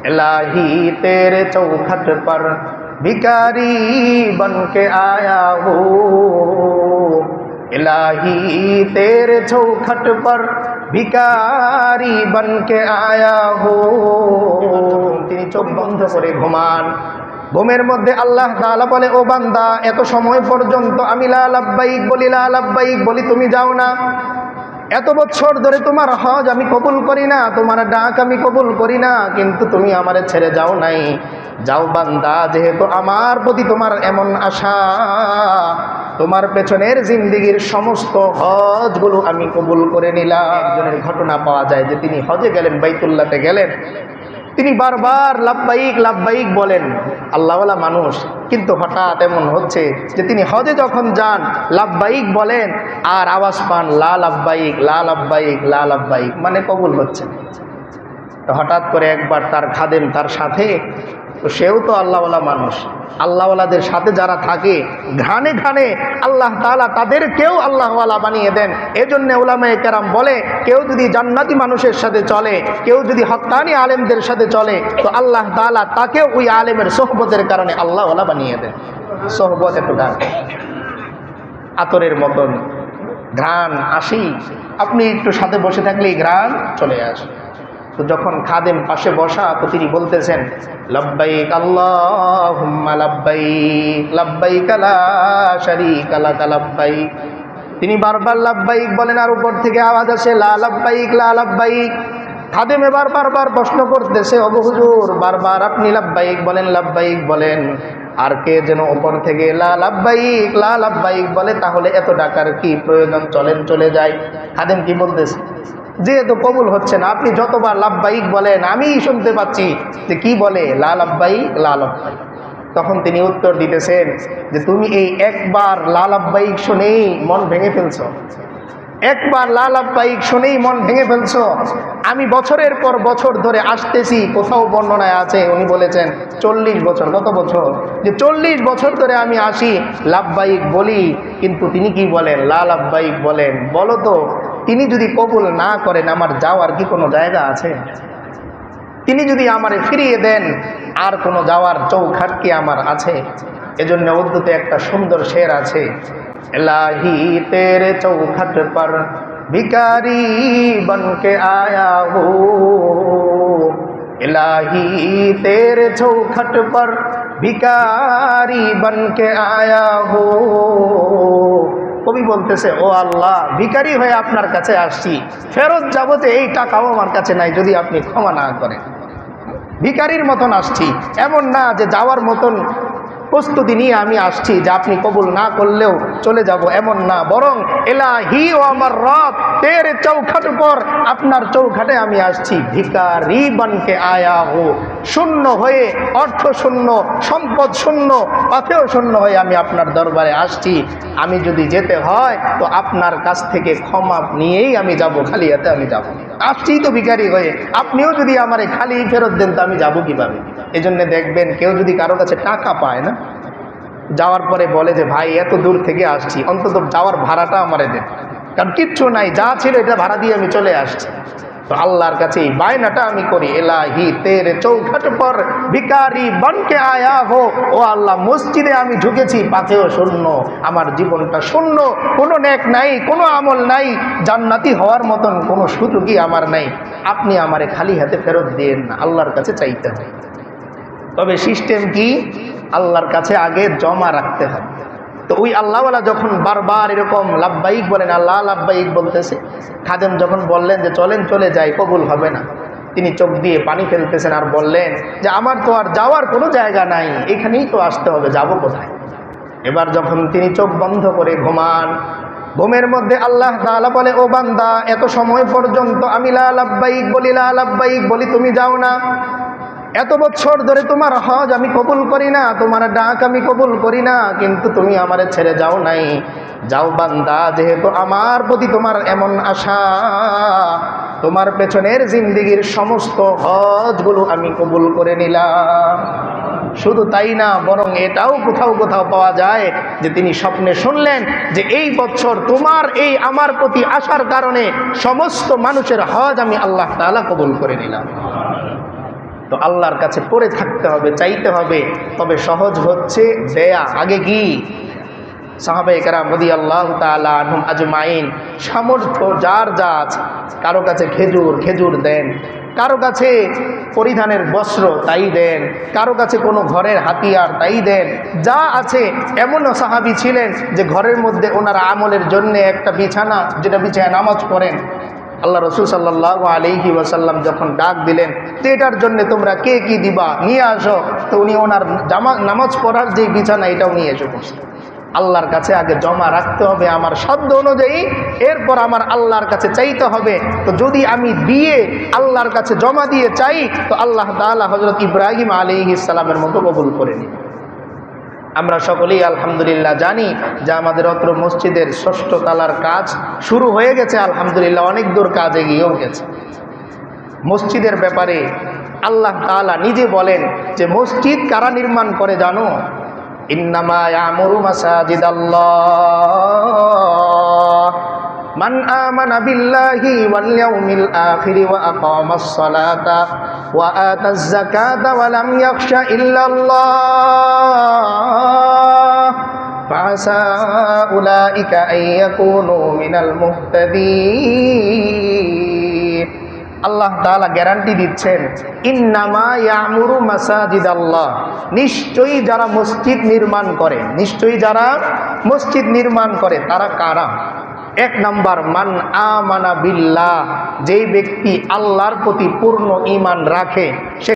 इलाही तेरे चौखट पर भिखारी बन के आया हूँ, इलाही तेरे चौखट पर भिखारी बन के आया हूँ। তিনি চোখ বন্ধ করে ঘুমান। ঘুমের মধ্যে আল্লাহ তাআলা বলে, ও বান্দা, এত সময় পর্যন্ত আমি লা লাব্বাইক বলি, লা লাব্বাইক বলি, তুমি যাও না। এত বছর ধরে তোমার হজ আমি কবুল করি না, তোমার ডাক আমি কবুল করি না, কিন্তু তুমি আমারে ছেড়ে যাও নাই। যাও বান্দা, যেহেতু আমার প্রতি তোমার এমন আশা, তোমার পেছনের জিন্দেগির সমস্ত হজগুলো আমি কবুল করে নিলাম। একজনের ঘটনা পাওয়া যায় যে তিনি হজে গেলেন, বাইতুল্লাহতে গেলেন, তিনি বারবার লাব্বাইক লাব্বাইক বলেন, আল্লাহওয়ালা মানুষ, কিন্তু হঠাৎ এমন হচ্ছে যে তিনি হজে যখন যান লাব্বাইক বলেন আর আওয়াজ পান লা লাব্বাইক লা লাব্বাইক লা লাব্বাইক, মানে কবুল হচ্ছে। তো হঠাৎ করে একবার তার খাদেম তার সাথে, তো সেও তো আল্লাহওয়ালা মানুষ, আল্লাহওয়ালাদের সাথে যারা থাকে ঘানে ঘানে আল্লাহ তাআলা তাদেরকেও আল্লাহওয়ালা বানিয়ে দেন। এজন্য উলামায়ে কেরাম বলে, কেউ যদি জান্নাতি মানুষের সাথে চলে, কেউ যদি হক্কানি আলেমদের সাথে চলে, তো আল্লাহ তাআলা তাকেও ওই আলেমের সোহবতের কারণে আল্লাহওয়ালা বানিয়ে দেন। সোহবত একটু গান আতরের মতন ঘ্রাণ আসি, আপনি একটু সাথে বসে থাকলেই ঘ্রাণ চলে আসে। তো যখন খাদেম পাশে বসা, তো তিনি বলতেছেন, লাব্বাইক আল্লাহুম্মা লাব্বাইক লাব্বাইক লা শারীকা লাক লাব্বাইক। তিনি বারবার লাব্বাইক বলেন আর উপর থেকে আওয়াজ আসে লা লাব্বাইক লা লাব্বাইক। খাদেম এবার বারবার প্রশ্ন করতেছে, ওগো হুজুর, বারবার আপনি লাব্বাইক বলেন লাব্বাইক বলেন, আর কে যেন উপর থেকে লা লাব্বাইক বলে, তাহলে এত ডাকার কি প্রয়োজন, চলেন চলে যায়। খাদেম কি বলতেছে, যেহেতু কবুল হচ্ছে না, আপনি যতবার লাব্বাইক বলেন আমি শুনতে পাচ্ছি যে কি বলে লা লাব্বাইক লা লাব্বাইক। তখন তিনি উত্তর দিতেছেন যে তুমি এই একবার লা লাব্বাইক শুনেই মন ভেঙে ফেলছো, একবার লা লাব্বাইক শুনেই মন ভেঙে ফেলছো। আমি বছরের পর বছর ধরে আসতেছি, কোথাও বর্ণনায় আছে উনি বলেছেন 40 বছর। কত বছর? যে 40 বছর ধরে আমি আসি, লাব্বাইক বলি, কিন্তু তিনি কি বলেন লা লাব্বাইক বলেন। বলো তো, তিনি যদি কবুল না করেন আমার যাওয়ার কি কোনো জায়গা আছে? তিনি যদি আমারে ফিরিয়ে দেন আর কোনো যাওয়ার চৌখাট কি আমার আছে? এজন্য উর্দুতে একটা সুন্দর শের আছে, ইলাহি তেরে চৌখট পর ভিখারি বনকে আয়া হু, ইলাহি তেরে চৌখট পর ভিখারি বনকে আয়া হু। কবি বলতেছে, ও আল্লাহ, ভিখারি হয়ে আপনার কাছে আসছি, ফেরত যাবো যে এই টাকাও আমার কাছে নাই, যদি আপনি ক্ষমা না করেন। ভিখারির মতন আসছি, এমন না যে যাওয়ার মতন প্রস্তুতি নিয়ে আমি আসছি যে আপনি কবুল না করলেও চলে যাব, এমন না। বরং ইলাহি ও আমার রব তেরে চৌখট পর, আপনার চৌখাটে আমি আসছি ভিখারি বনকে আয়া হো, শূন্য হয়ে, অর্থ শূন্য, সম্পদ শূন্য, পাথেও শূন্য হয়ে আমি আপনার দরবারে আসছি। আমি যদি যেতে হয় তো আপনার কাছ থেকে ক্ষমা নিয়েই আমি যাব, খালি হাতে আমি যাব। আসছি তো ভিখারি হয়ে, আপনিও যদি আমারে খালি ফেরত দেন তো আমি যাবো কিভাবে? এই জন্য দেখবেন কেউ যদি কারো কাছে টাকা পায় না, যাওয়ার পরে বলে যে ভাই এত দূর থেকে আসছি, অন্তত যাওয়ার ভাড়াটা আমারে দেন, কারণ কিচ্ছু নাই, যা ছিল এটা ভাড়া দিয়ে আমি চলে আসছি। তো আল্লাহর কাছে এই বায়নাটা আমি করি, ইলাহি তেরে চৌখট পর ভিখারি বনকে আয়া হো। ও আল্লাহ, মসজিদে আমি ঢুকেছি, পাথেও শূন্য, আমার জীবনটা শূন্য, কোনো নেক নাই, কোনো আমল নাই, জান্নাতি হওয়ার মতন কোনো সুযোগই আমার নাই, আপনি আমারে খালি হাতে ফেরত দেন না। আল্লাহর কাছে চাইতে হয়। তবে সিস্টেম কি? আল্লাহর কাছে আগে জমা রাখতে হবে। তো ওই আল্লাহওয়ালা যখন বারবার এরকম লাব্বাইক বলেন, আল্লাহ লাব্বাইক বলতেছে, খাদেম যখন বললেন যে চলেন চলে যাই, কবুল হবে না, তিনি চোখ দিয়ে পানি ফেলতেছেন আর বললেন যে আমার তো আর যাওয়ার কোনো জায়গা নাই, এখানেই তো আসতে হবে, যাব কোথায়? এবার যখন তিনি চোখ বন্ধ করে ঘুমান, ঘুমের মধ্যে আল্লাহ তাআলা বলে, ও বান্দা, এত সময় পর্যন্ত আমি লা লাব্বাইক বলি, লা লাব্বাইক বলি, তুমি যাও না। এত বছর ধরে তোমার হজ আমি কবুল করি না, তোমার ডাক আমি কবুল করি না, কিন্তু তুমি আমারে ছেড়ে যাও নাই। যাও বান্দা, যেহেতু আমার প্রতি তোমার এমন আশা, তোমার পেছনের জিন্দেগির সমস্ত হজগুলো আমি কবুল করে নিলাম। শুধু তাই না, বরং এটাও কোথাও কোথাও পাওয়া যায় যে তিনি স্বপ্নে শুনলেন যে এই বছর তোমার এই আমার প্রতি আসার কারণে সমস্ত মানুষের হজ আমি আল্লাহ তাআলা কবুল করে নিলাম। তো আল্লাহর কাছে পড়ে থাকতে হবে, চাইতে হবে। তবে সহজ হচ্ছে দেয়া। আগে কি সাহাবায়ে কেরাম রাদিয়াল্লাহু তাআলা আনহুম আজমাইন সামর্থ্য যার যা আছে, কারো কাছে খেজুর দেন, কারো কাছে পরিধানের বস্ত্র তাই দেন, কারো কাছে কোনো ঘরের হাতিয়ার তাই দেন, যা আছে। এমনও সাহাবী ছিলেন যে ঘরের মধ্যে ওনার আমলের জন্য একটা বিছানা, যেটা বিছায় নামাজ পড়েন। আল্লাহ রসুল সাল্লাল্লাহু আলাইহি ওয়াসাল্লাম যখন ডাক দিলেন যে এটার জন্য তোমরা কে কি দিবা নিয়ে আসো, তো উনি ওনার নামাজ পড়ার যে বিছানা এটাও নিয়ে এসে বসলেন। আল্লাহর কাছে আগে জমা রাখতে হবে আমার সাধ্য অনুযায়ী, এরপর আমার আল্লাহর কাছে চাইতে হবে। তো যদি আমি দিয়ে আল্লাহর কাছে জমা দিয়ে চাই, তো আল্লাহ তাআলা হযরত ইব্রাহিম আলাইহিস সালামের মতো কবুল করে নিন। আমরা সকলেই আলহামদুলিল্লাহ জানি যে আমাদের অত্র মসজিদের ৬ষ্ঠ তলার কাজ শুরু হয়ে গেছে। আলহামদুলিল্লাহ অনেক দূর কাজ এগিয়েও গেছে। মসজিদের ব্যাপারে আল্লাহ তাআলা নিজে বলেন যে মসজিদ কারা নির্মাণ করে জানো? ইন্নামা ইয়ামুরু মাসাজিদাল্লাহ মান আমানা বিল্লাহি ওয়াল ইয়াউমিল আখিরি ওয়া আকামাস সালাতা ওয়া আতাজ যাকাতা ওয়া লাম ইয়াখশা ইল্লাল্লাহ ফাসা উলাইকা আইয়াকুনু মিনাল মুহতাদিন। আল্লাহ তাআলা গ্যারান্টি দিচ্ছেন, ইন্নামা ইয়ামুরু মাসাজিদাল্লাহ, নিশ্চয়ই যারা মসজিদ নির্মাণ করে, নিশ্চয়ই যারা মসজিদ নির্মাণ করে তারা কারা? ১ নাম্বার, মান আমানা বিল্লাহ, যেই ব্যক্তি আল্লাহর প্রতি পূর্ণ ঈমান রাখে, সে